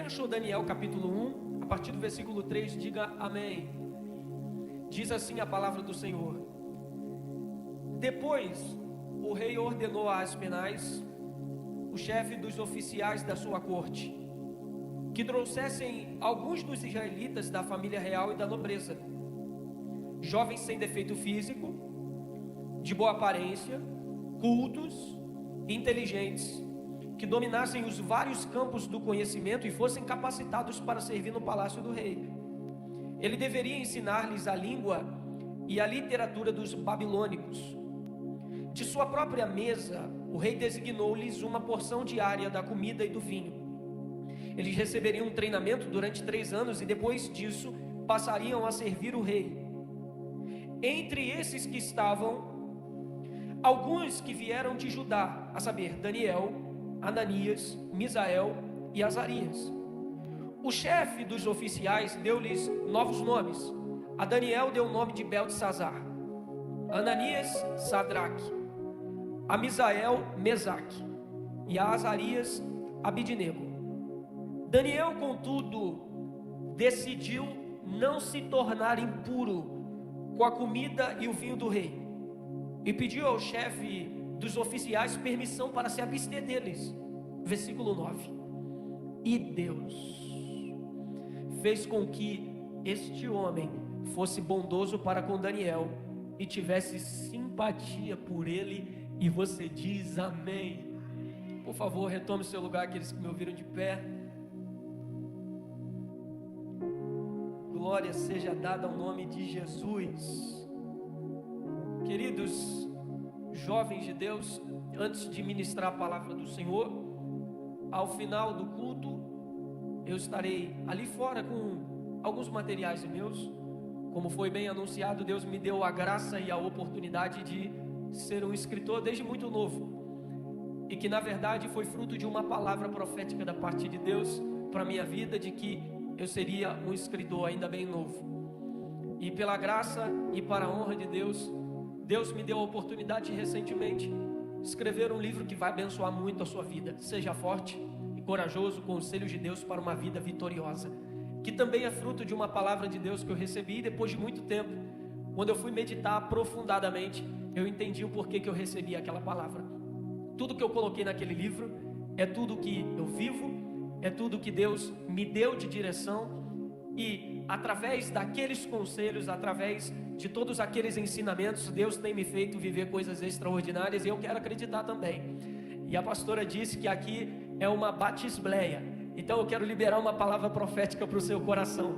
achou Daniel capítulo 1, a partir do versículo 3, diga amém. Diz assim a palavra do Senhor: Depois o rei ordenou a Aspenaz, o chefe dos oficiais da sua corte, que trouxessem alguns dos israelitas da família real e da nobreza, jovens sem defeito físico, de boa aparência, cultos, inteligentes, que dominassem os vários campos do conhecimento e fossem capacitados para servir no palácio do rei. Ele deveria ensinar-lhes a língua e a literatura dos babilônicos. De sua própria mesa, o rei designou-lhes uma porção diária da comida e do vinho. Eles receberiam um treinamento durante 3 anos e depois disso passariam a servir o rei. Entre esses que estavam alguns que vieram de Judá, a saber, Daniel, Ananias, Misael e Azarias. O chefe dos oficiais deu-lhes novos nomes. A Daniel deu o nome de Beltesazar, a Ananias, Sadraque, a Misael, Mesaque, e a Azarias, Abidnego. Daniel, contudo, decidiu não se tornar impuro com a comida e o vinho do rei, e pediu ao chefe dos oficiais permissão para se abster deles. Versículo 9. E Deus fez com que este homem fosse bondoso para com Daniel e tivesse simpatia por ele. E você diz amém. Por favor, retome seu lugar, aqueles que me ouviram de pé. Glória seja dada ao nome de Jesus. Queridos jovens de Deus, antes de ministrar a palavra do Senhor, ao final do culto, eu estarei ali fora com alguns materiais meus. Como foi bem anunciado, Deus me deu a graça e a oportunidade de ser um escritor desde muito novo, e que na verdade foi fruto de uma palavra profética da parte de Deus para a minha vida, de que eu seria um escritor ainda bem novo. E pela graça e para a honra de Deus, Deus me deu a oportunidade recentemente de escrever um livro que vai abençoar muito a sua vida. Seja forte e corajoso, conselhos de Deus para uma vida vitoriosa, que também é fruto de uma palavra de Deus que eu recebi depois de muito tempo. Quando eu fui meditar aprofundadamente, eu entendi o porquê que eu recebi aquela palavra. Tudo que eu coloquei naquele livro é tudo que eu vivo, é tudo que Deus me deu de direção, e através daqueles conselhos, através de todos aqueles ensinamentos, Deus tem me feito viver coisas extraordinárias, e eu quero acreditar também. E a pastora disse que aqui é uma batisbleia, então eu quero liberar uma palavra profética para o seu coração,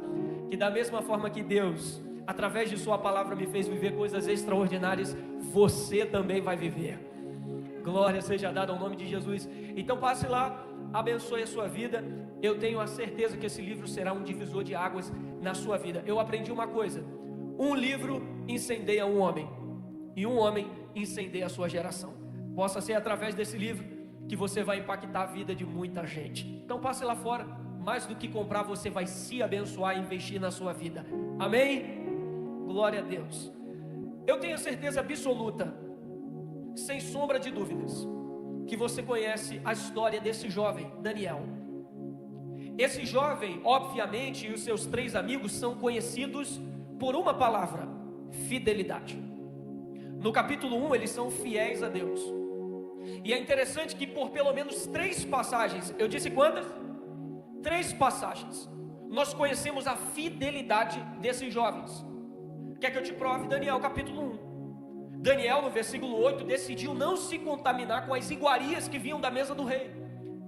que da mesma forma que Deus, através de sua palavra, me fez viver coisas extraordinárias, você também vai viver. Glória seja dada ao nome de Jesus. Então passe lá, abençoe a sua vida. Eu tenho a certeza que esse livro será um divisor de águas na sua vida. Eu aprendi uma coisa: um livro incendeia um homem, e um homem incendeia a sua geração. Possa ser através desse livro que você vai impactar a vida de muita gente. Então passe lá fora, mais do que comprar, você vai se abençoar e investir na sua vida. Amém? Glória a Deus. Eu tenho certeza absoluta, sem sombra de dúvidas, que você conhece a história desse jovem, Daniel. Esse jovem, obviamente, e os seus 3 amigos são conhecidos por uma palavra: fidelidade. No capítulo 1, eles são fiéis a Deus. E é interessante que por pelo menos 3 passagens, eu disse quantas? 3 passagens, nós conhecemos a fidelidade desses jovens. Quer que eu te prove? Daniel capítulo 1. Daniel, no versículo 8, decidiu não se contaminar com as iguarias que vinham da mesa do rei,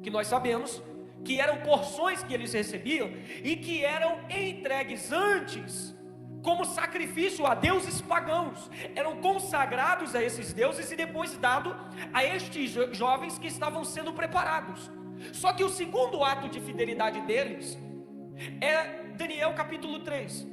que nós sabemos que eram porções que eles recebiam e que eram entregues antes como sacrifício a deuses pagãos. Eram consagrados a esses deuses e depois dado a estes jovens que estavam sendo preparados. Só que o segundo ato de fidelidade deles é Daniel capítulo 3.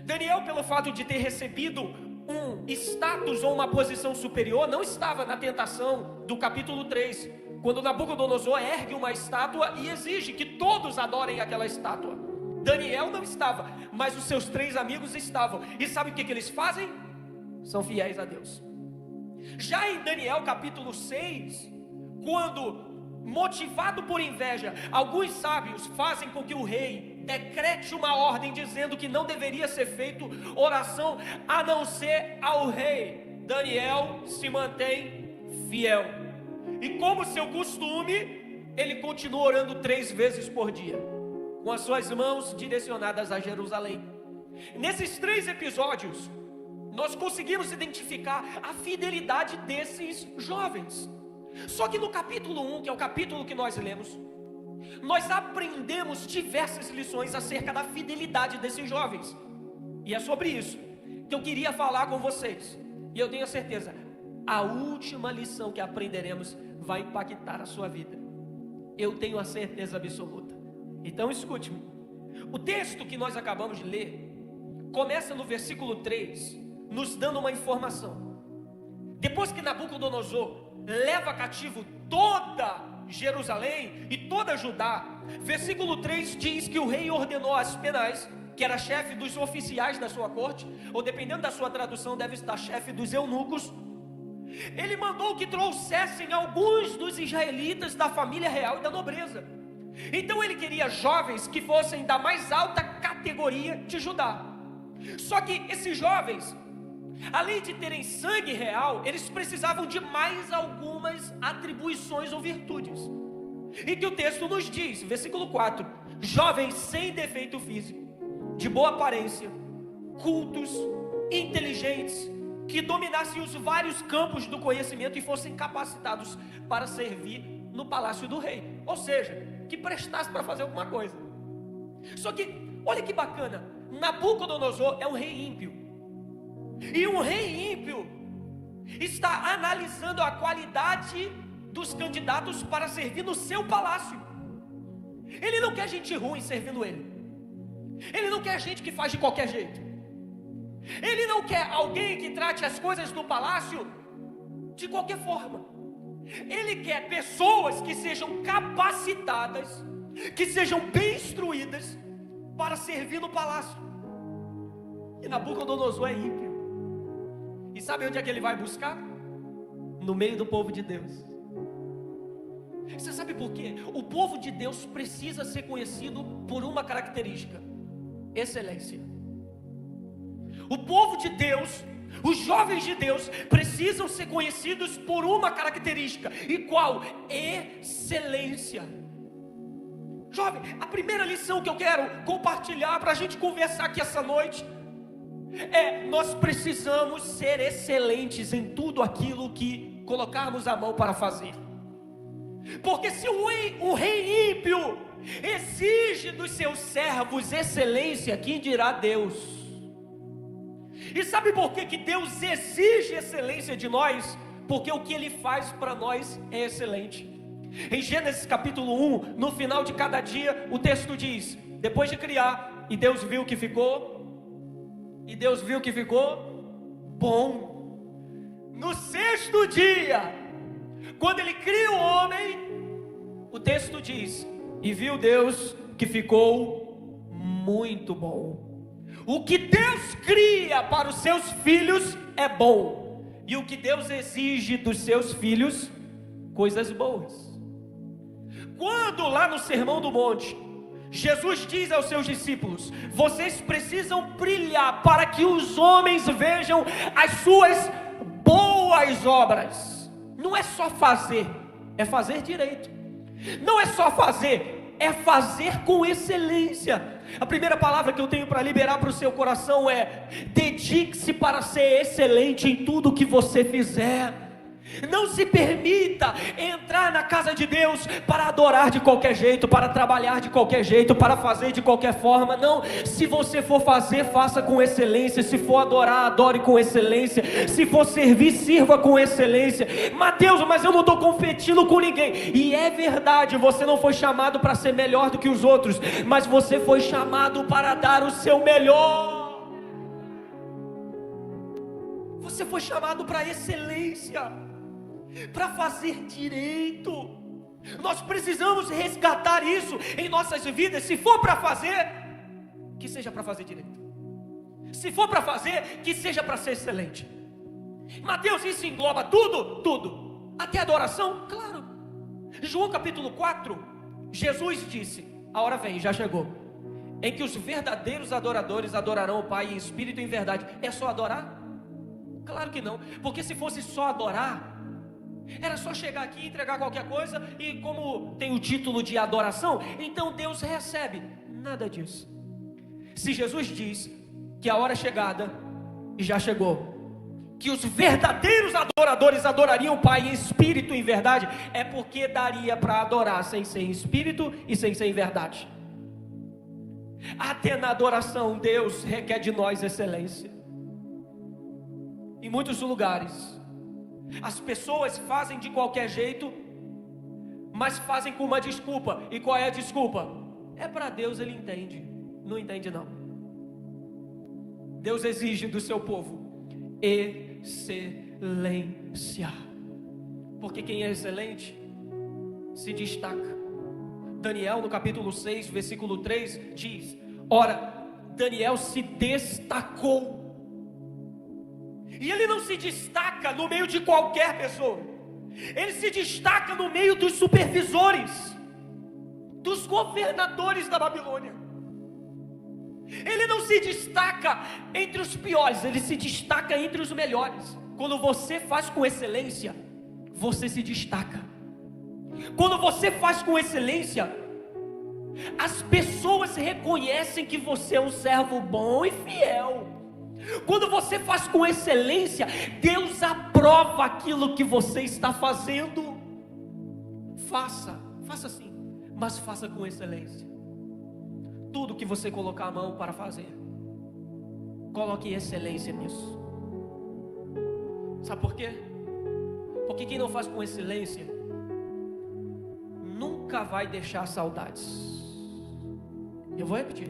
Daniel, pelo fato de ter recebido um status ou uma posição superior, não estava na tentação do capítulo 3, quando Nabucodonosor ergue uma estátua e exige que todos adorem aquela estátua. Daniel não estava, mas os seus 3 amigos estavam. E sabe o que eles fazem? São fiéis a Deus. Já em Daniel capítulo 6, quando motivado por inveja, alguns sábios fazem com que o rei decrete uma ordem dizendo que não deveria ser feito oração a não ser ao rei. Daniel se mantém fiel, e como seu costume, ele continua orando 3 vezes por dia, com as suas mãos direcionadas a Jerusalém. Nesses 3 episódios, nós conseguimos identificar a fidelidade desses jovens. Só que no capítulo 1, que é o capítulo que nós lemos, nós aprendemos diversas lições acerca da fidelidade desses jovens. E é sobre isso que eu queria falar com vocês. E eu tenho certeza, a última lição que aprenderemos vai impactar a sua vida. Eu tenho a certeza absoluta. Então escute-me. O texto que nós acabamos de ler começa no versículo 3, nos dando uma informação. Depois que Nabucodonosor leva cativo toda Jerusalém e toda Judá, versículo 3 diz que o rei ordenou a Aspenaz, que era chefe dos oficiais da sua corte, ou dependendo da sua tradução deve estar chefe dos eunucos. Ele mandou que trouxessem alguns dos israelitas da família real e da nobreza. Então ele queria jovens que fossem da mais alta categoria de Judá. Só que esses jovens, além de terem sangue real, eles precisavam de mais algumas atribuições ou virtudes. E que o texto nos diz, versículo 4: jovens sem defeito físico, de boa aparência, cultos, inteligentes, que dominassem os vários campos do conhecimento e fossem capacitados para servir no palácio do rei. Ou seja, que prestasse para fazer alguma coisa. Só que, olha que bacana, Nabucodonosor é um rei ímpio. E um rei ímpio está analisando a qualidade dos candidatos para servir no seu palácio. Ele não quer gente ruim servindo ele. Ele não quer gente que faz de qualquer jeito. Ele não quer alguém que trate as coisas do palácio de qualquer forma. Ele quer pessoas que sejam capacitadas, que sejam bem instruídas para servir no palácio. E Nabucodonosor é ímpio. E sabe onde é que ele vai buscar? No meio do povo de Deus. Você sabe por quê? O povo de Deus precisa ser conhecido por uma característica: excelência. O povo de Deus, os jovens de Deus, precisam ser conhecidos por uma característica. E qual? Excelência. Jovem, a primeira lição que eu quero compartilhar para a gente conversar aqui essa noite nós precisamos ser excelentes em tudo aquilo que colocarmos a mão para fazer. Porque se um rei ímpio exige dos seus servos excelência, quem dirá Deus? E sabe por que Deus exige excelência de nós? Porque o que Ele faz para nós é excelente. Em Gênesis capítulo 1, no final de cada dia, o texto diz: depois de criar, e Deus viu que ficou bom. No 6º dia, quando Ele cria o homem, o texto diz: e viu Deus que ficou muito bom. O que Deus cria para os seus filhos é bom, e o que Deus exige dos seus filhos, coisas boas. Quando lá no Sermão do Monte, Jesus diz aos seus discípulos: vocês precisam brilhar para que os homens vejam as suas boas obras. Não é só fazer, é fazer direito. Não é só fazer, é fazer com excelência. A primeira palavra que eu tenho para liberar para o seu coração é: dedique-se para ser excelente em tudo que você fizer. Não se permita entrar na casa de Deus para adorar de qualquer jeito, para trabalhar de qualquer jeito, para fazer de qualquer forma. Não, se você for fazer, faça com excelência. Se for adorar, adore com excelência. Se for servir, sirva com excelência. Mateus, mas eu não estou competindo com ninguém. E é verdade, você não foi chamado para ser melhor do que os outros, mas você foi chamado para dar o seu melhor. Você foi chamado para excelência, para fazer direito. Nós precisamos resgatar isso em nossas vidas. Se for para fazer, que seja para fazer direito. Se for para fazer, que seja para ser excelente. Mateus, isso engloba tudo? Tudo. Até adoração? Claro. João capítulo 4, Jesus disse: a hora vem, já chegou, em que os verdadeiros adoradores adorarão o Pai em espírito e em verdade. É só adorar? Claro que não, porque se fosse só adorar, era só chegar aqui e entregar qualquer coisa, e como tem o título de adoração, então Deus recebe. Nada disso. Se Jesus diz que a hora é chegada e já chegou, que os verdadeiros adoradores adorariam o Pai em espírito e em verdade, é porque daria para adorar sem ser em espírito e sem ser em verdade. Até na adoração Deus requer de nós excelência. Em muitos lugares as pessoas fazem de qualquer jeito, mas fazem com uma desculpa. E qual é a desculpa? É para Deus, Ele entende. Não entende não. Deus exige do seu povo excelência, porque quem é excelente se destaca. Daniel no capítulo 6 versículo 3 diz: ora, Daniel se destacou. E ele não se destaca no meio de qualquer pessoa, ele se destaca no meio dos supervisores, dos governadores da Babilônia. Ele não se destaca entre os piores, ele se destaca entre os melhores. Quando você faz com excelência, você se destaca. Quando você faz com excelência, as pessoas reconhecem que você é um servo bom e fiel. Quando você faz com excelência, Deus aprova aquilo que você está fazendo. Faça sim, mas faça com excelência. Tudo que você colocar a mão para fazer, coloque excelência nisso. Sabe por quê? Porque quem não faz com excelência nunca vai deixar saudades. Eu vou repetir: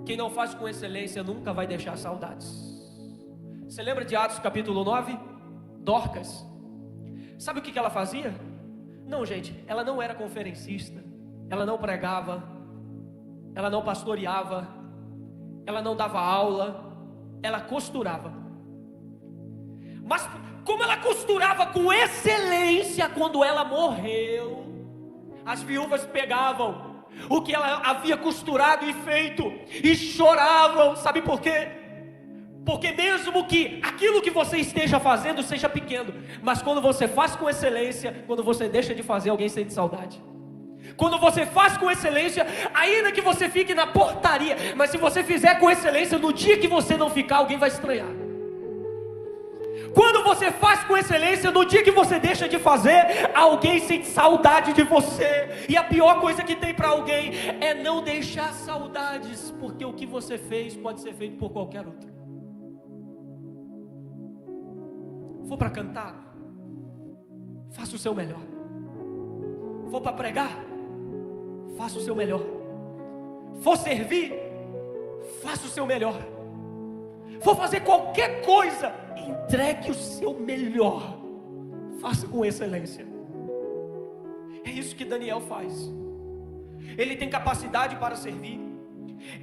quem não faz com excelência nunca vai deixar saudades. Você lembra de Atos capítulo 9? Dorcas. Sabe o que ela fazia? Não, gente, ela não era conferencista, ela não pregava, ela não pastoreava, ela não dava aula, ela costurava. Mas como ela costurava com excelência, quando ela morreu, as viúvas pegavam o que ela havia costurado e feito e choravam. Sabe por quê? Porque mesmo que aquilo que você esteja fazendo seja pequeno, mas quando você faz com excelência, quando você deixa de fazer, alguém sente saudade. Quando você faz com excelência, ainda que você fique na portaria, mas se você fizer com excelência, no dia que você não ficar, alguém vai estranhar. Quando você faz com excelência, no dia que você deixa de fazer, alguém sente saudade de você. E a pior coisa que tem para alguém é não deixar saudades, porque o que você fez pode ser feito por qualquer outro. For para cantar, faça o seu melhor. For para pregar, faça o seu melhor. For servir, faça o seu melhor. For fazer qualquer coisa, entregue o seu melhor. Faça com excelência. É isso que Daniel faz. Ele tem capacidade para servir,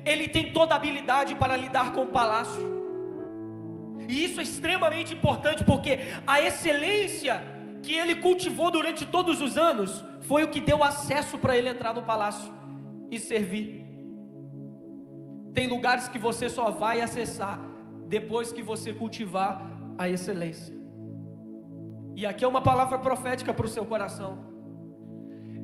ele tem toda a habilidade para lidar com o palácio. E isso é extremamente importante, porque a excelência que ele cultivou durante todos os anos foi o que deu acesso para ele entrar no palácio e servir. Tem lugares que você só vai acessar depois que você cultivar a excelência. E aqui é uma palavra profética para o seu coração.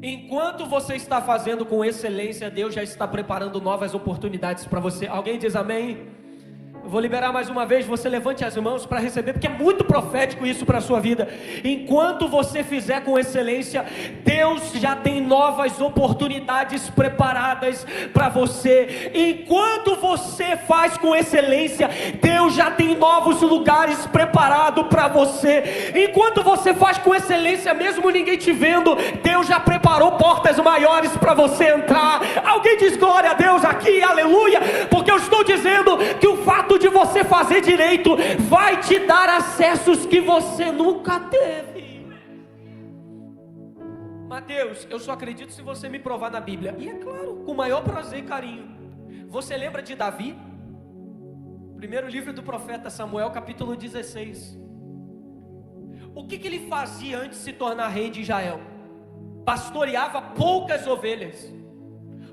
Enquanto você está fazendo com excelência, Deus já está preparando novas oportunidades para você. Alguém diz amém? Eu vou liberar mais uma vez, você levante as mãos para receber, porque é muito profético isso para a sua vida. Enquanto você fizer com excelência, Deus já tem novas oportunidades preparadas para você. Enquanto você faz com excelência, Deus já tem novos lugares preparados para você. Enquanto você faz com excelência, mesmo ninguém te vendo, Deus já preparou portas maiores para você entrar. Alguém diz glória a Deus aqui, aleluia, porque eu estou dizendo que o fato de você fazer direito vai te dar acessos que você nunca teve. Mateus, eu só acredito se você me provar na Bíblia. E é claro, com o maior prazer e carinho. Você lembra de Davi? Primeiro livro do profeta Samuel, capítulo 16. O que ele fazia antes de se tornar rei de Israel? pastoreava poucas ovelhas.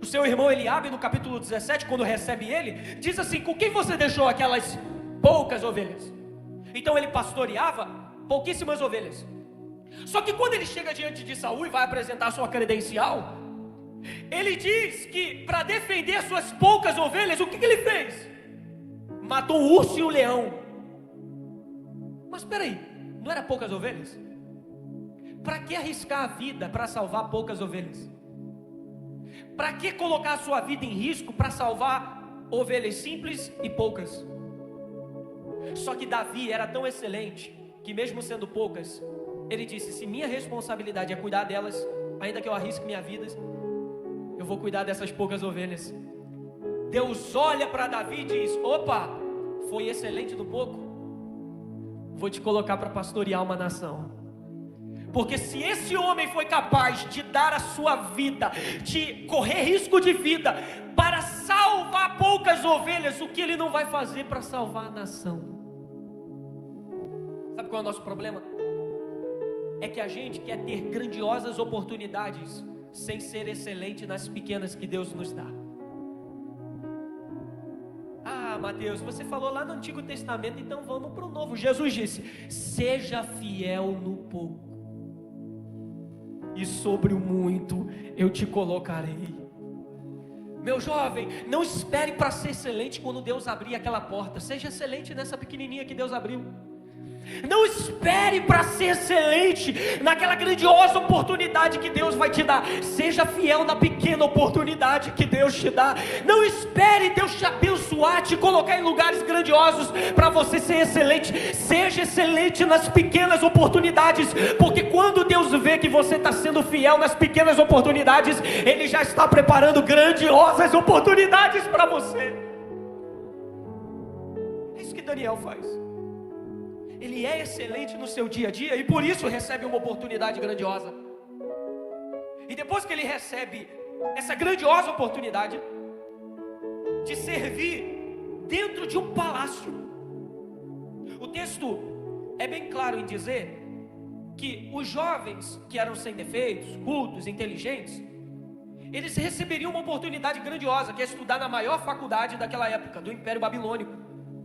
O seu irmão Eliabe, no capítulo 17, quando recebe ele, diz assim: com quem você deixou aquelas poucas ovelhas? Então ele pastoreava pouquíssimas ovelhas. Só que quando ele chega diante de Saul e vai apresentar sua credencial, ele diz que para defender suas poucas ovelhas, o que ele fez? Matou um urso e um leão. Mas espera aí, não era poucas ovelhas? Para que arriscar a vida para salvar poucas ovelhas? Para que colocar a sua vida em risco para salvar ovelhas simples e poucas? Só que Davi era tão excelente que, mesmo sendo poucas, ele disse: se minha responsabilidade é cuidar delas, ainda que eu arrisque minha vida, eu vou cuidar dessas poucas ovelhas. Deus olha para Davi e diz: opa, foi excelente no pouco, vou te colocar para pastorear uma nação. Porque se esse homem foi capaz de dar a sua vida, de correr risco de vida para salvar poucas ovelhas, o que ele não vai fazer para salvar a nação? Sabe qual é o nosso problema? É que a gente quer ter grandiosas oportunidades sem ser excelente nas pequenas que Deus nos dá. Ah, Mateus, você falou lá no Antigo Testamento, então vamos para o Novo. Jesus disse: seja fiel no pouco, e sobre o muito eu te colocarei. Meu jovem, não espere para ser excelente quando Deus abrir aquela porta. Seja excelente nessa pequenininha que Deus abriu. Não espere para ser excelente naquela grandiosa oportunidade que Deus vai te dar. Seja fiel na pequena oportunidade que Deus te dá. Não espere Deus te abençoar, te colocar em lugares grandiosos para você ser excelente. Seja excelente nas pequenas oportunidades, porque quando Deus vê que você está sendo fiel nas pequenas oportunidades, Ele já está preparando grandiosas oportunidades para você. É isso que Daniel faz. Ele é excelente no seu dia a dia e por isso recebe uma oportunidade grandiosa. E depois que ele recebe essa grandiosa oportunidade de servir dentro de um palácio, o texto é bem claro em dizer que os jovens que eram sem defeitos, cultos, inteligentes, eles receberiam uma oportunidade grandiosa, que é estudar na maior faculdade daquela época, do Império Babilônico,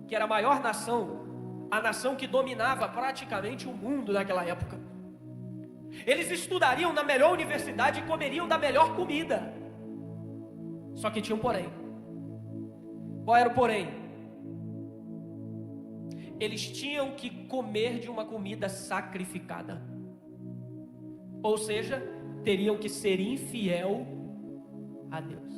que era a maior nação, a nação que dominava praticamente o mundo naquela época. Eles estudariam na melhor universidade e comeriam da melhor comida. Só que tinha um porém. Qual era o porém? Eles tinham que comer de uma comida sacrificada. Ou seja, teriam que ser infiel a Deus.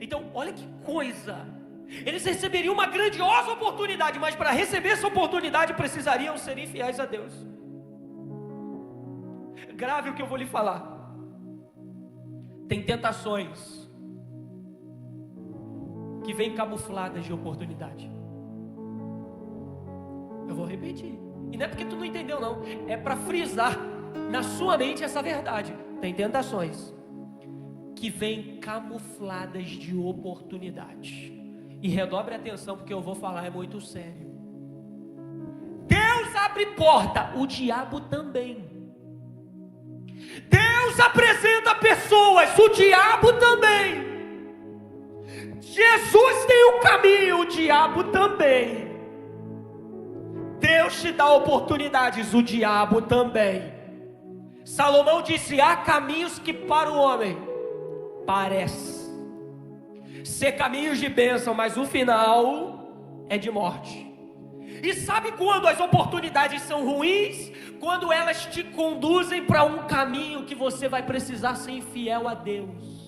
Então, olha que coisa. Eles receberiam uma grandiosa oportunidade, mas para receber essa oportunidade precisariam ser infiéis a Deus. Grave o que eu vou lhe falar. Tem tentações que vêm camufladas de oportunidade. Eu vou repetir. E não é porque tu não entendeu não, é para frisar na sua mente essa verdade. Tem tentações que vêm camufladas de oportunidade. E redobre a atenção, porque eu vou falar, é muito sério. Deus abre porta, o diabo também. Deus apresenta pessoas, o diabo também. Jesus tem um caminho, o diabo também. Deus te dá oportunidades, o diabo também. Salomão disse: há caminhos que para o homem parece ser caminhos de bênção, mas o final é de morte. E sabe quando as oportunidades são ruins? Quando elas te conduzem para um caminho que você vai precisar ser infiel a Deus.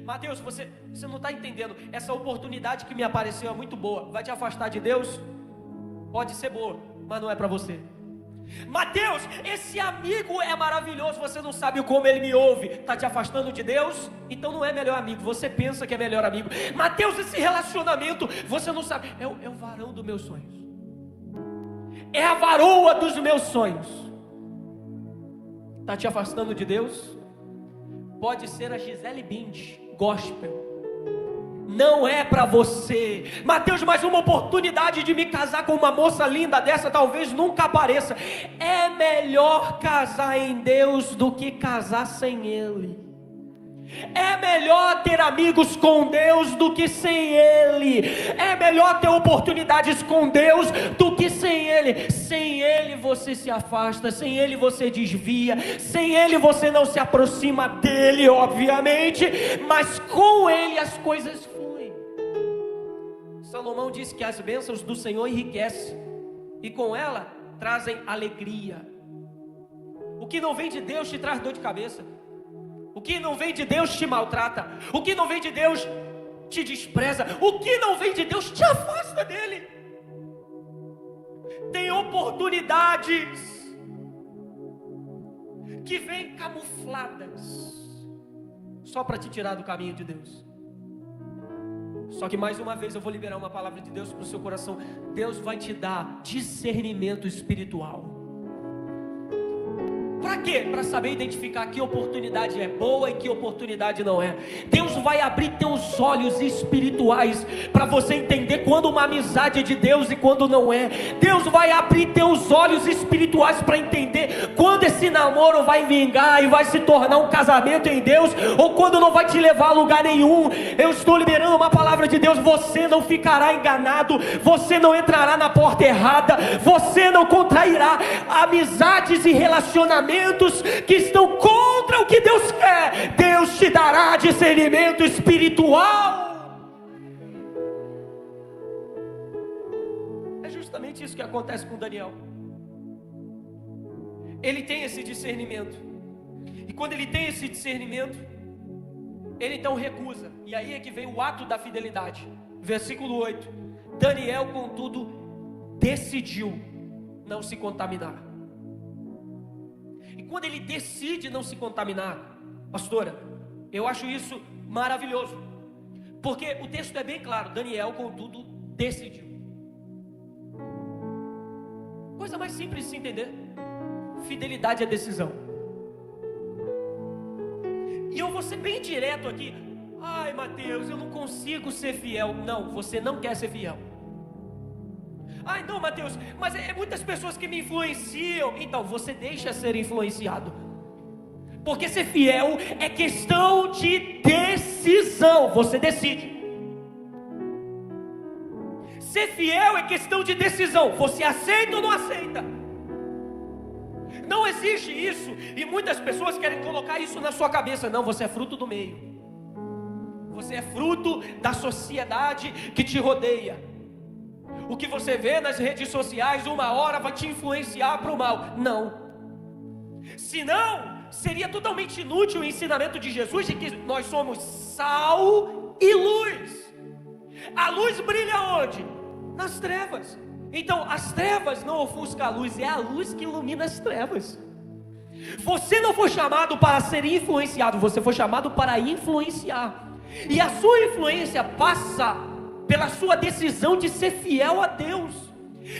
Mateus, você não está entendendo. Essa oportunidade que me apareceu é muito boa. Vai te afastar de Deus? Pode ser boa, mas não é para você. Mateus, esse amigo é maravilhoso, você não sabe como ele me ouve. Está te afastando de Deus? Então não é melhor amigo, você pensa que é melhor amigo. Mateus, esse relacionamento, você não sabe, é o varão dos meus sonhos, é a varoa dos meus sonhos. Está te afastando de Deus? Pode ser a Gisele Bündchen, gospel. não é para você. Mateus, mais uma oportunidade de me casar com uma moça linda dessa talvez nunca apareça. É melhor casar em Deus do que casar sem Ele. É melhor ter amigos com Deus do que sem Ele. É melhor ter oportunidades com Deus do que sem Ele. Sem Ele você se afasta, sem Ele você desvia, sem Ele você não se aproxima dEle, obviamente, mas com Ele as coisas fluem. Salomão disse que as bênçãos do Senhor enriquecem e com ela trazem alegria. O que não vem de Deus te traz dor de cabeça. O que não vem de Deus te maltrata. O que não vem de Deus te despreza. O que não vem de Deus te afasta dele. Tem oportunidades que vêm camufladas só para te tirar do caminho de Deus. Só que mais uma vez eu vou liberar uma palavra de Deus para o seu coração. Deus vai te dar discernimento espiritual. Para quê? Para saber identificar que oportunidade é boa e que oportunidade não é. Deus vai abrir teus olhos espirituais para você entender quando uma amizade é de Deus e quando não é. Deus vai abrir teus olhos espirituais para entender quando esse namoro vai vingar e vai se tornar um casamento em Deus, ou quando não vai te levar a lugar nenhum. Eu estou liberando uma palavra de Deus. Você não ficará enganado, você não entrará na porta errada, você não contrairá amizades e relacionamentos que estão contra o que Deus quer. Deus te dará discernimento espiritual. É justamente isso que acontece com Daniel. Ele tem esse discernimento, e quando ele tem esse discernimento, ele então recusa. E aí é que vem o ato da fidelidade. Versículo 8: Daniel, contudo, decidiu não se contaminar. E quando ele decide não se contaminar, pastora, eu acho isso maravilhoso, porque o texto é bem claro. Daniel, contudo, decidiu. Coisa mais simples de se entender. Fidelidade é decisão. E eu vou ser bem direto aqui. Ai, Mateus, eu não consigo ser fiel. Não, você não quer ser fiel. Ai, não, Mateus, mas é muitas pessoas que me influenciam. Então, você deixa ser influenciado. Porque ser fiel é questão de decisão. Você decide. Ser fiel é questão de decisão. Você aceita ou não aceita? Não existe isso. E muitas pessoas querem colocar isso na sua cabeça. Não, você é fruto do meio. Você é fruto da sociedade que te rodeia. O que você vê nas redes sociais, uma hora vai te influenciar para o mal. Não. Senão, seria totalmente inútil o ensinamento de Jesus de que nós somos sal e luz. A luz brilha onde? Nas trevas. Então, as trevas não ofuscam a luz, é a luz que ilumina as trevas. Você não foi chamado para ser influenciado, você foi chamado para influenciar. E a sua influência passa pela sua decisão de ser fiel a Deus.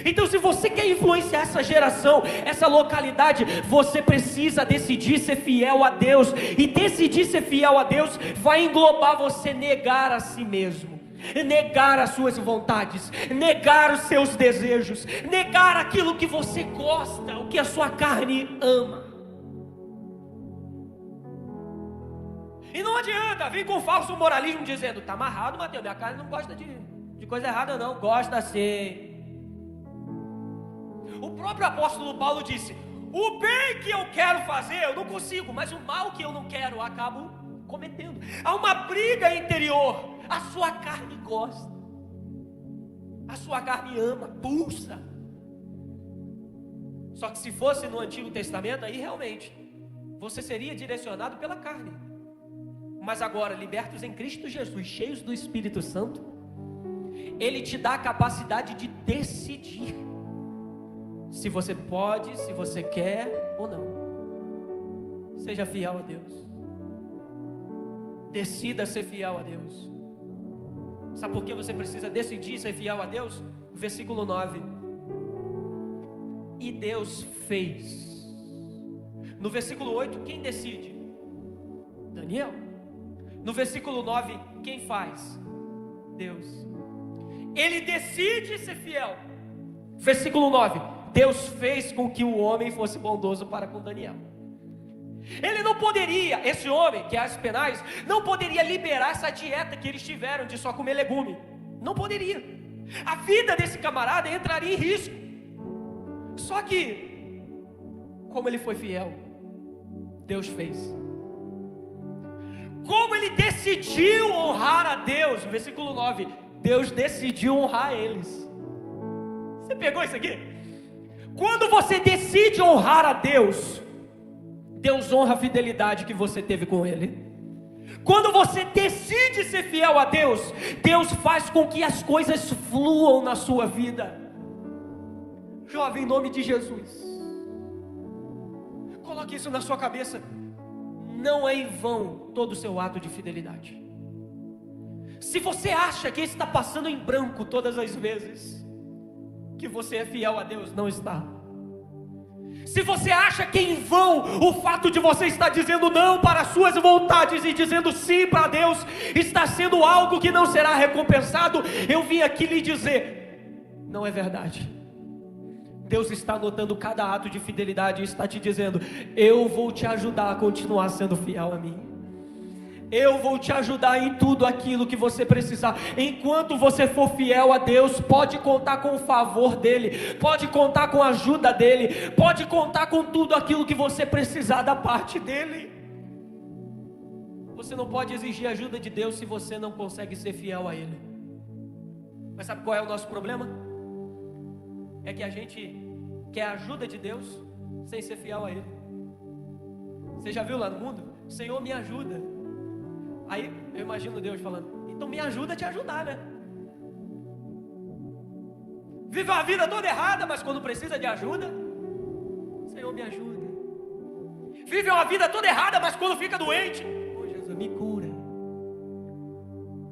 Então, se você quer influenciar essa geração, essa localidade, você precisa decidir ser fiel a Deus. E decidir ser fiel a Deus vai englobar você negar a si mesmo, negar as suas vontades, negar os seus desejos, negar aquilo que você gosta, o que a sua carne ama. E não adianta vir com falso moralismo dizendo: está amarrado, Mateus, minha carne não gosta de coisa errada não. Gosta sim. O próprio apóstolo Paulo disse: o bem que eu quero fazer eu não consigo, mas o mal que eu não quero eu acabo cometendo. Há uma briga interior. A sua carne gosta, a sua carne ama, pulsa. Só que se fosse no Antigo Testamento, aí realmente você seria direcionado pela carne. Mas agora, libertos em Cristo Jesus, cheios do Espírito Santo, Ele te dá a capacidade de decidir se você pode, se você quer ou não. Seja fiel a Deus. Decida ser fiel a Deus. Sabe por que você precisa decidir ser fiel a Deus? Versículo 9. E Deus fez. No versículo 8, quem decide? Daniel. No versículo 9, quem faz? Deus. Ele decide ser fiel. Versículo 9: Deus fez com que o homem fosse bondoso para com Daniel. Ele não poderia, esse homem, que é Aspenaz, não poderia liberar essa dieta que eles tiveram de só comer legume. Não poderia. A vida desse camarada entraria em risco. Só que, como ele foi fiel, Deus fez. Como ele decidiu honrar a Deus, versículo 9, Deus decidiu honrar eles. Você pegou isso aqui? Quando você decide honrar a Deus, Deus honra a fidelidade que você teve com Ele. Quando você decide ser fiel a Deus, Deus faz com que as coisas fluam na sua vida. Jovem, em nome de Jesus, coloque isso na sua cabeça. Não é em vão todo o seu ato de fidelidade. Se você acha que está passando em branco todas as vezes que você é fiel a Deus, não está. Se você acha que é em vão o fato de você estar dizendo não para as suas vontades e dizendo sim para Deus, está sendo algo que não será recompensado, eu vim aqui lhe dizer, não é verdade. Deus está anotando cada ato de fidelidade e está te dizendo, eu vou te ajudar a continuar sendo fiel a mim. Eu vou te ajudar em tudo aquilo que você precisar. Enquanto você for fiel a Deus, pode contar com o favor dEle, pode contar com a ajuda dEle, pode contar com tudo aquilo que você precisar da parte dEle. Você não pode exigir a ajuda de Deus se você não consegue ser fiel a Ele. Mas sabe qual é o nosso problema? É que a gente quer a ajuda de Deus sem ser fiel a Ele. Você já viu lá no mundo? Senhor, me ajuda. Aí eu imagino Deus falando, então me ajuda a te ajudar, né? Vive uma vida toda errada, mas quando precisa de ajuda, Senhor, me ajuda. Vive uma vida toda errada, mas quando fica doente, oh Jesus, me cura.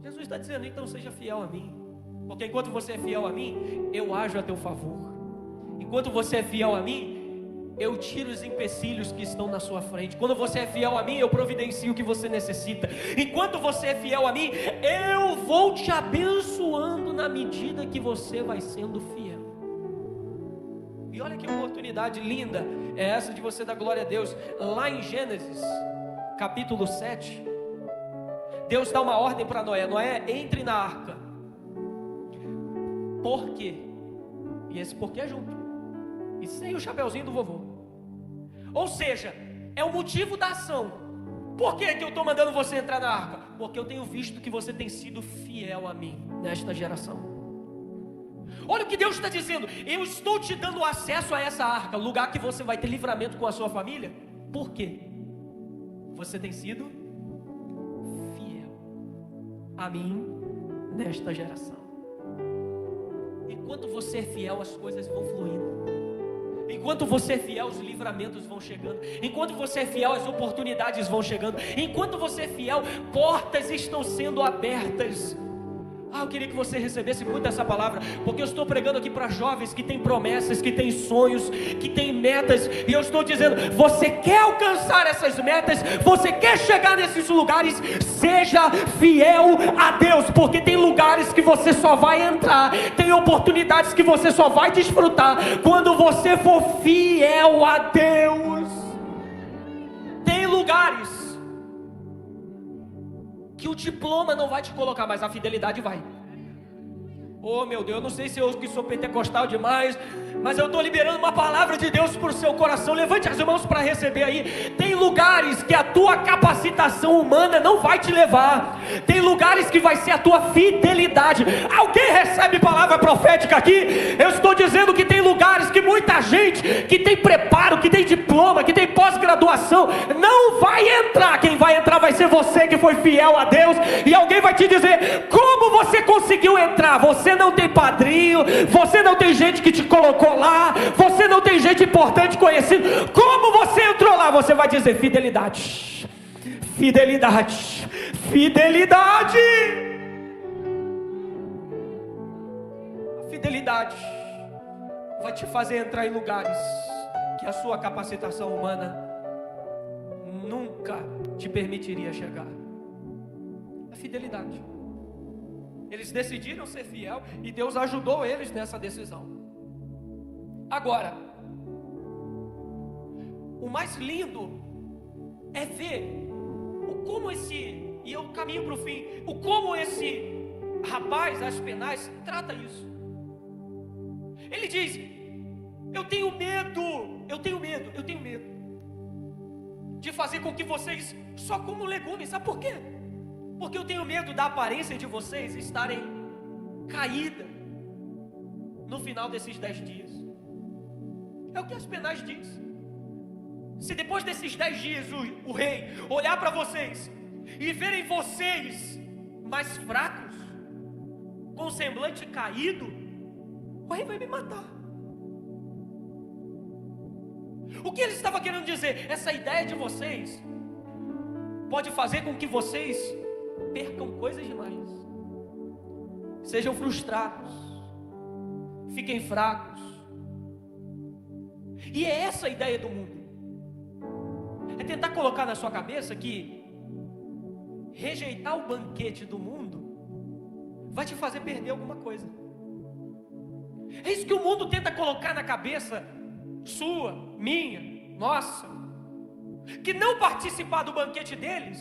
Jesus está dizendo, então seja fiel a mim, porque enquanto você é fiel a mim, eu ajo a teu favor. Enquanto você é fiel a mim, eu tiro os empecilhos que estão na sua frente. Quando você é fiel a mim, eu providencio o que você necessita. Enquanto você é fiel a mim, eu vou te abençoando na medida que você vai sendo fiel. E olha que oportunidade linda é essa de você dar glória a Deus. Lá em Gênesis, capítulo 7, Deus dá uma ordem para Noé. Noé, entre na arca. Por quê? E esse porquê é junto. E sem o chapeuzinho do vovô. Ou seja, é o motivo da ação. Por que eu estou mandando você entrar na arca? Porque eu tenho visto que você tem sido fiel a mim nesta geração. Olha o que Deus está dizendo. Eu estou te dando acesso a essa arca, lugar que você vai ter livramento com a sua família. Por quê? Você tem sido fiel a mim nesta geração. Enquanto você é fiel, as coisas vão fluindo. Enquanto você é fiel, os livramentos vão chegando. Enquanto você é fiel, as oportunidades vão chegando. Enquanto você é fiel, portas estão sendo abertas. Eu queria que você recebesse muito essa palavra, porque eu estou pregando aqui para jovens que têm promessas, que têm sonhos, que têm metas, e eu estou dizendo, você quer alcançar essas metas, você quer chegar nesses lugares, seja fiel a Deus, porque tem lugares que você só vai entrar, tem oportunidades que você só vai desfrutar, quando você for fiel a Deus. Tem lugares que o diploma não vai te colocar, mas a fidelidade vai. Oh meu Deus, eu não sei se eu que sou pentecostal demais, mas eu estou liberando uma palavra de Deus para o seu coração. Levante as mãos para receber aí. Tem lugares que a tua capacitação humana não vai te levar. Tem lugares que vai ser a tua fidelidade. Alguém recebe palavra profética aqui? Eu estou dizendo que tem lugares que muita gente que tem preparo, que tem diploma, que tem pós-graduação, não vai entrar. Quem vai entrar vai ser você que foi fiel a Deus. E alguém vai te dizer, como você conseguiu entrar? Você não tem padrinho, você não tem gente que te colocou lá, você não tem gente importante conhecida. Como você entrou lá? Você vai dizer fidelidade, fidelidade, fidelidade. A fidelidade vai te fazer entrar em lugares que a sua capacitação humana nunca te permitiria chegar. A fidelidade. Eles decidiram ser fiel e Deus ajudou eles nessa decisão. Agora, o mais lindo é ver e eu caminho para o fim, como esse rapaz, Aspenaz, trata isso. Ele diz: eu tenho medo de fazer com que vocês só comam legumes. Sabe por quê? Porque eu tenho medo da aparência de vocês estarem caída no final desses 10 dias. É o que Aspenaz diz. Se depois desses 10 dias o rei olhar para vocês e verem vocês mais fracos, com o semblante caído, o rei vai me matar. O que ele estava querendo dizer? Essa ideia de vocês pode fazer com que vocês percam coisas demais, sejam frustrados, fiquem fracos. E é essa a ideia do mundo. É tentar colocar na sua cabeça que rejeitar o banquete do mundo vai te fazer perder alguma coisa. É isso que o mundo tenta colocar na cabeça sua, minha, nossa, que não participar do banquete deles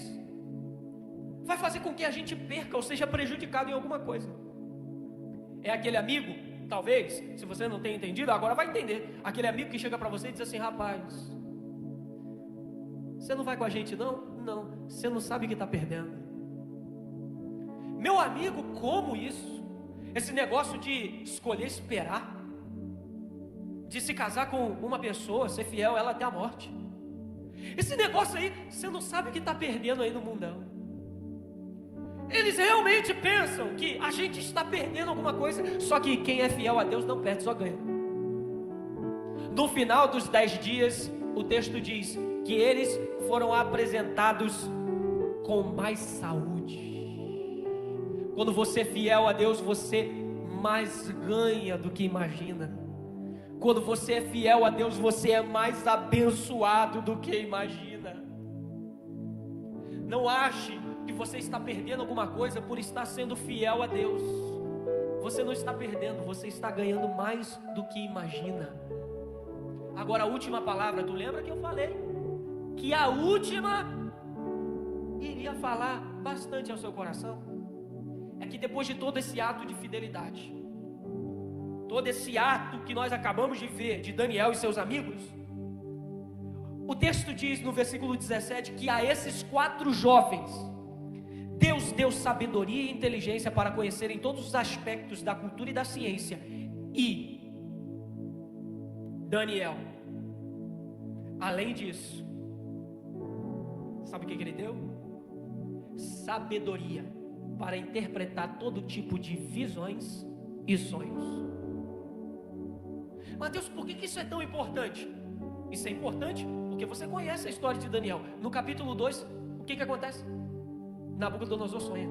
vai fazer com que a gente perca ou seja prejudicado em alguma coisa. É aquele amigo, talvez, se você não tem entendido, agora vai entender. Aquele amigo que chega para você e diz assim: rapaz, você não vai com a gente não? Não, você não sabe que está perdendo. Meu amigo, como isso? Esse negócio de escolher esperar, de se casar com uma pessoa, ser fiel ela até a morte. Esse negócio aí, você não sabe que está perdendo aí no mundão. Eles realmente pensam que a gente está perdendo alguma coisa, só que quem é fiel a Deus não perde, só ganha. No final dos 10 dias, o texto diz que eles foram apresentados com mais saúde. Quando você é fiel a Deus, você mais ganha do que imagina. Quando você é fiel a Deus, você é mais abençoado do que imagina. Não ache que você está perdendo alguma coisa por estar sendo fiel a Deus. Você não está perdendo, você está ganhando mais do que imagina. Agora a última palavra, tu lembra que eu falei? Que a última iria falar bastante ao seu coração. É que depois de todo esse ato de fidelidade, todo esse ato que nós acabamos de ver de Daniel e seus amigos, o texto diz no versículo 17 que a esses 4 jovens Deus deu sabedoria e inteligência para conhecerem todos os aspectos da cultura e da ciência. E Daniel, além disso, sabe o que ele deu? Sabedoria para interpretar todo tipo de visões e sonhos. Mateus, por que isso é tão importante? Isso é importante porque você conhece a história de Daniel. No capítulo 2, o que acontece? Nabucodonosor sonha.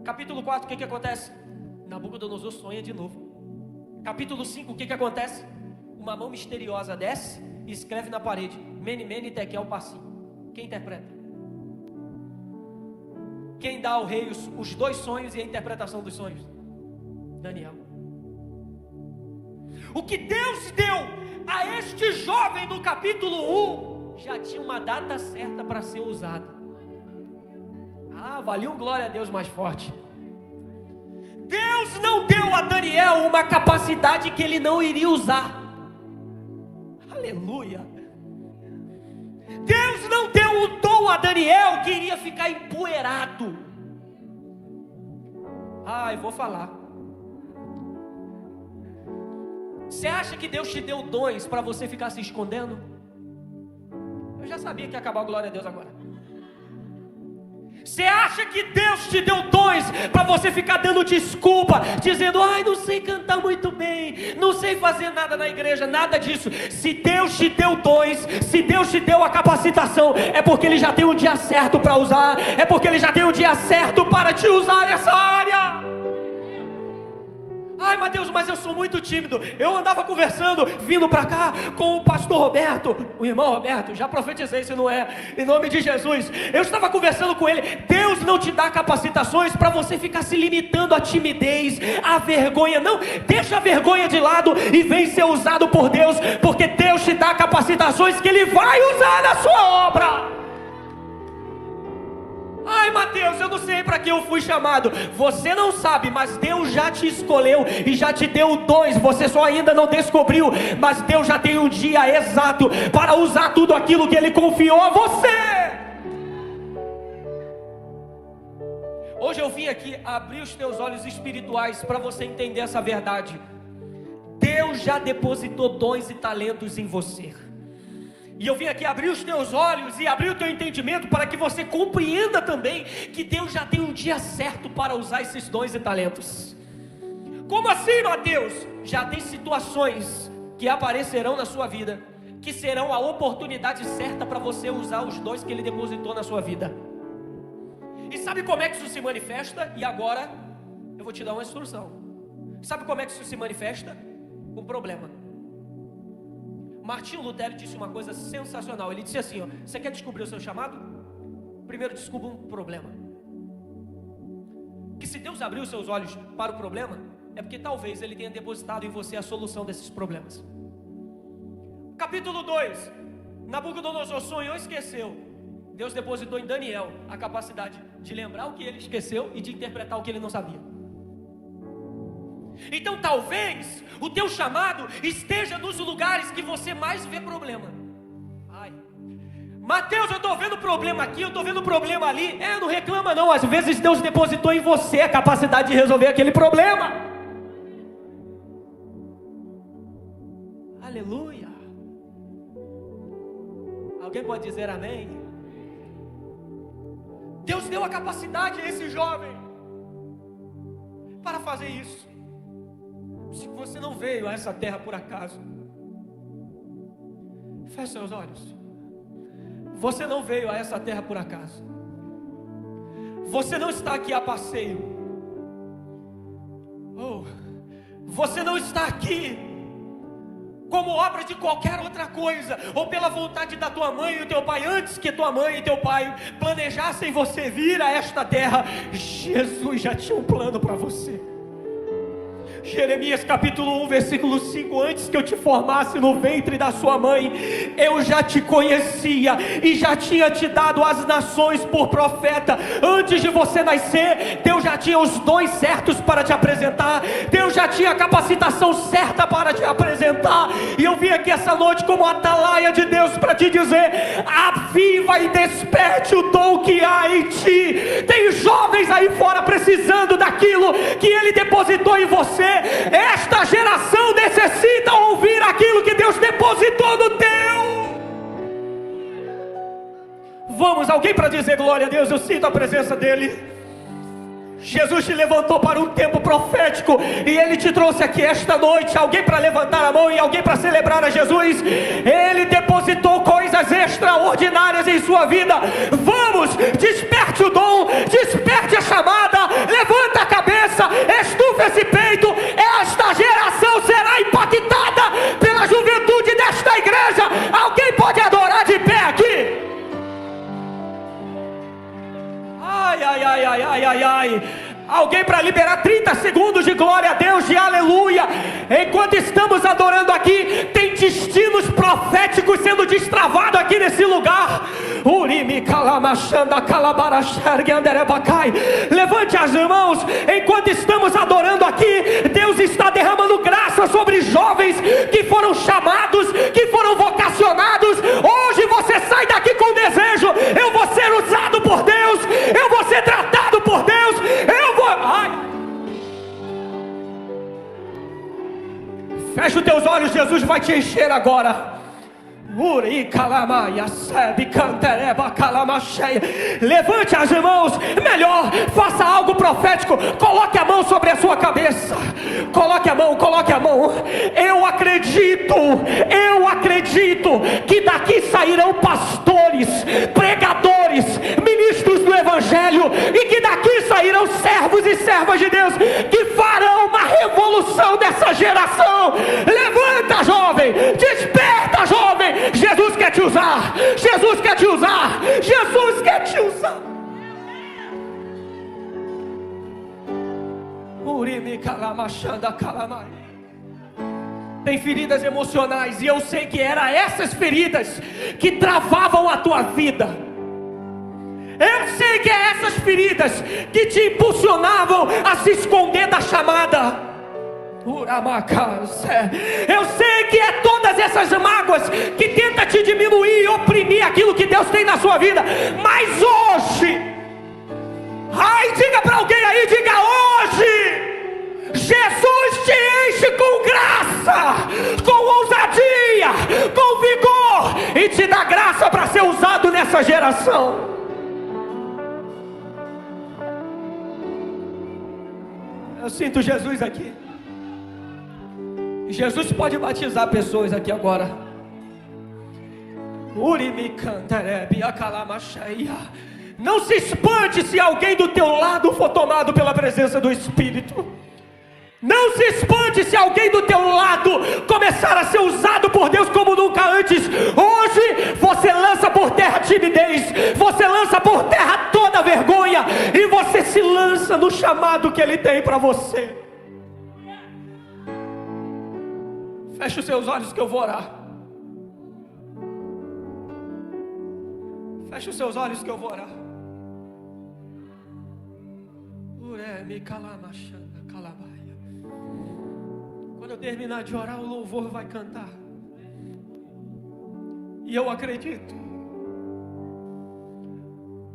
Capítulo 4, o que acontece? Nabucodonosor sonha de novo. Capítulo 5, o que acontece? Uma mão misteriosa desce e escreve na parede: Mene, Mene, Tekel, Parsim. Quem interpreta? Quem dá ao rei os 2 sonhos e a interpretação dos sonhos? Daniel. O que Deus deu a este jovem no capítulo 1 já tinha uma data certa para ser usado. Valia um glória a Deus mais forte. Deus não deu a Daniel uma capacidade que ele não iria usar. Aleluia. Deus não deu o dom a Daniel que iria ficar empoeirado. Eu vou falar. Você acha que Deus te deu dons para você ficar se escondendo? Eu já sabia que ia acabar a glória a Deus agora. Você acha que Deus te deu dons para você ficar dando desculpa, dizendo: não sei cantar muito bem, não sei fazer nada na igreja, nada disso. Se Deus te deu dons, se Deus te deu a capacitação, é porque Ele já tem um dia certo para usar, é porque Ele já tem um dia certo para te usar nessa área. Ai, Mateus, mas eu sou muito tímido. Eu andava conversando, vindo para cá com o pastor Roberto, o irmão Roberto, já profetizei, se não é, em nome de Jesus. Eu estava conversando com ele. Deus não te dá capacitações para você ficar se limitando à timidez, à vergonha. Não, deixa a vergonha de lado e vem ser usado por Deus, porque Deus te dá capacitações que Ele vai usar na sua obra. Ai, Mateus, eu não sei para que eu fui chamado. Você não sabe, mas Deus já te escolheu e já te deu dons. Você só ainda não descobriu, mas Deus já tem um dia exato para usar tudo aquilo que Ele confiou a você. Hoje eu vim aqui abrir os teus olhos espirituais para você entender essa verdade. Deus já depositou dons e talentos em você. E eu vim aqui abrir os teus olhos e abrir o teu entendimento para que você compreenda também que Deus já tem um dia certo para usar esses dons e talentos. Como assim, Mateus? Já tem situações que aparecerão na sua vida, que serão a oportunidade certa para você usar os dons que Ele depositou na sua vida. E sabe como é que isso se manifesta? E agora eu vou te dar uma instrução. Sabe como é que isso se manifesta? Com problema. Martinho Lutero disse uma coisa sensacional. Ele disse assim, ó: você quer descobrir o seu chamado? Primeiro descubra um problema. Que se Deus abriu os seus olhos para o problema, é porque talvez Ele tenha depositado em você a solução desses problemas. Capítulo 2. Nabucodonosor sonhou e esqueceu. Deus depositou em Daniel a capacidade de lembrar o que ele esqueceu e de interpretar o que ele não sabia. Então talvez o teu chamado esteja nos lugares que você mais vê problema. Ai, Mateus, eu estou vendo problema aqui, eu estou vendo problema ali. Não reclama não, às vezes Deus depositou em você a capacidade de resolver aquele problema. Aleluia. Alguém pode dizer amém? Deus deu a capacidade a esse jovem para fazer isso. Se você não veio a essa terra por acaso, feche seus olhos. Você não veio a essa terra por acaso. Você não está aqui a passeio. Você não está aqui como obra de qualquer outra coisa, ou pela vontade da tua mãe e do teu pai. Antes que tua mãe e teu pai planejassem você vir a esta terra, Jesus já tinha um plano para você. Jeremias capítulo 1 versículo 5: antes que eu te formasse no ventre da sua mãe, eu já te conhecia e já tinha te dado as nações por profeta. Antes de você nascer, Deus já tinha os dons certos para te apresentar. Deus já tinha a capacitação certa para te apresentar. E eu vim aqui essa noite como atalaia de Deus para te dizer: aviva e desperte o dom que há em ti. Tem jovens aí fora precisando daquilo que Ele depositou em você. Esta geração necessita ouvir aquilo que Deus depositou no teu. Vamos, alguém para dizer glória a Deus? Eu sinto a presença dEle. Jesus te levantou para um tempo profético e Ele te trouxe aqui esta noite. Alguém para levantar a mão e alguém para celebrar a Jesus. Ele depositou coisas extraordinárias em sua vida. Vamos, desperte o dom, desperte a chamada, levanta a cabeça, estufa esse peito. Esta geração será impactada pela juventude desta igreja. Alguém pode adorar de pé aqui? Ai, ai, ai, ai, ai, ai, ai. Alguém para liberar 30 segundos de glória a Deus, de aleluia. Enquanto estamos adorando aqui, tem destinos proféticos sendo destravados aqui nesse lugar. Levante as mãos. Enquanto estamos adorando aqui, Deus está derramando graça sobre jovens que foram chamados, que foram vocacionados. Hoje você sai daqui com desejo: eu vou ser usado por Deus, eu vou ser tratado por Deus, eu vou... Ai. Fecha os teus olhos, Jesus vai te encher agora. Levante as mãos. Melhor, faça algo profético. Coloque a mão sobre a sua cabeça. Coloque a mão, coloque a mão. Eu acredito que daqui sairão pastores, pregadores, ministros do Evangelho, e que daqui sairão servos e servas de Deus que farão uma revolução dessa geração. Levanta, jovem, desperta, jovem. Jesus quer te usar, Jesus quer te usar, Jesus quer te usar. Tem feridas emocionais, e eu sei que eram essas feridas que travavam a tua vida. Eu sei que é essas feridas que te impulsionavam a se esconder da chamada. Eu sei que é todas essas mágoas que tentam te diminuir e oprimir aquilo que Deus tem na sua vida. Mas hoje, diga para alguém aí, diga hoje, Jesus te enche com graça, com ousadia, com vigor, e te dá graça para ser usado nessa geração. Eu sinto Jesus aqui. Jesus pode batizar pessoas aqui agora. Não se espante se alguém do teu lado for tomado pela presença do Espírito. Não se espante se alguém do teu lado começar a ser usado por Deus como nunca antes. Hoje você lança por terra a timidez, você lança por terra toda a vergonha, e você se lança no chamado que Ele tem para você. Feche os seus olhos que eu vou orar. Feche os seus olhos que eu vou orar. Quando eu terminar de orar, o louvor vai cantar. E eu acredito,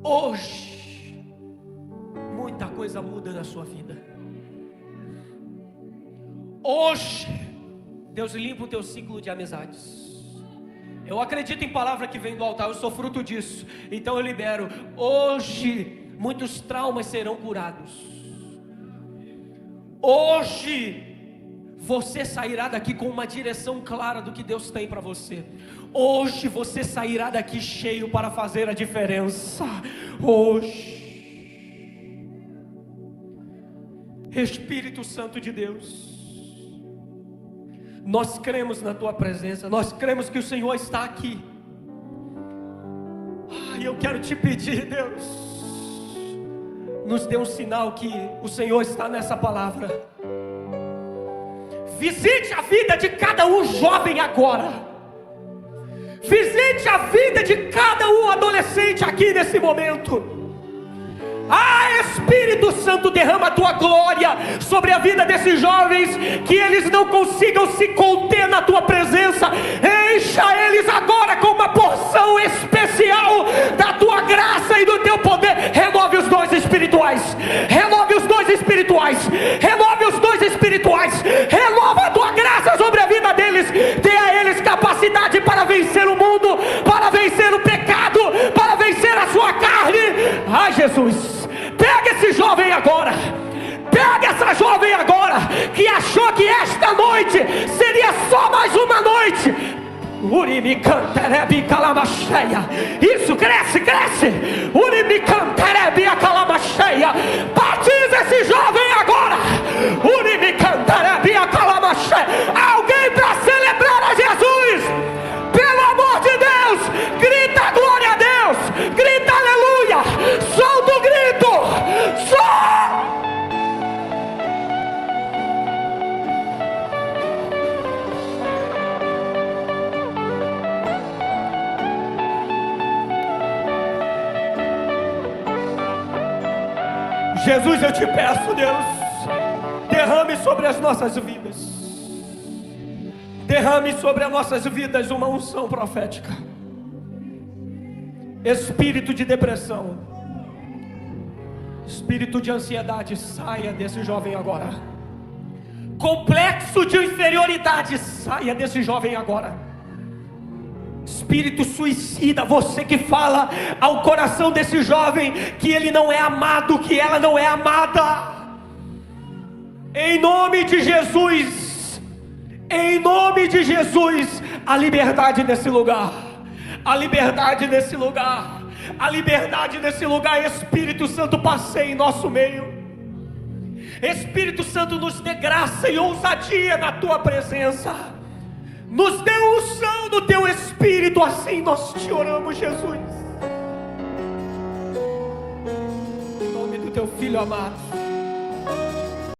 hoje muita coisa muda na sua vida. Hoje Deus limpa o teu ciclo de amizades. Eu acredito em palavra que vem do altar, eu sou fruto disso. Então eu libero, hoje muitos traumas serão curados. Hoje você sairá daqui com uma direção clara do que Deus tem para você. Hoje você sairá daqui cheio para fazer a diferença. Hoje, Espírito Santo de Deus, nós cremos na tua presença, nós cremos que o Senhor está aqui. E eu quero te pedir, Deus, nos dê um sinal que o Senhor está nessa palavra. Visite a vida de cada um jovem agora. Visite a vida de cada um adolescente aqui nesse momento. Espírito Santo, derrama a tua glória sobre a vida desses jovens, que eles não consigam se conter na tua presença. Encha eles agora com uma porção especial da tua graça e do teu poder. Remove os dons espirituais, remove os dons espirituais, remove os dons espirituais, renova a tua graça sobre a vida deles. Dê a eles capacidade para vencer o mundo, para vencer o pecado, para vencer a sua carne. Jesus, pega esse jovem agora, pega essa jovem agora, que achou que esta noite seria só mais uma noite. Isso, cresce, cresce. Batiza esse jovem agora. Alguém para celebrar a Jesus, pelo amor de Deus, grita glória a Deus, grita aleluia, solta o grito, Jesus, eu te peço, Deus, derrame sobre as nossas vidas, derrame sobre as nossas vidas uma unção profética. Espírito de depressão, espírito de ansiedade, saia desse jovem agora. Complexo de inferioridade, saia desse jovem agora. Espírito suicida, você que fala ao coração desse jovem que ele não é amado, que ela não é amada, em nome de Jesus, em nome de Jesus, a liberdade nesse lugar, a liberdade nesse lugar, a liberdade nesse lugar. Espírito Santo, passeie em nosso meio. Espírito Santo, nos dê graça e ousadia na tua presença. Nos dê unção do teu Espírito, assim nós te oramos, Jesus. Em nome do teu Filho amado.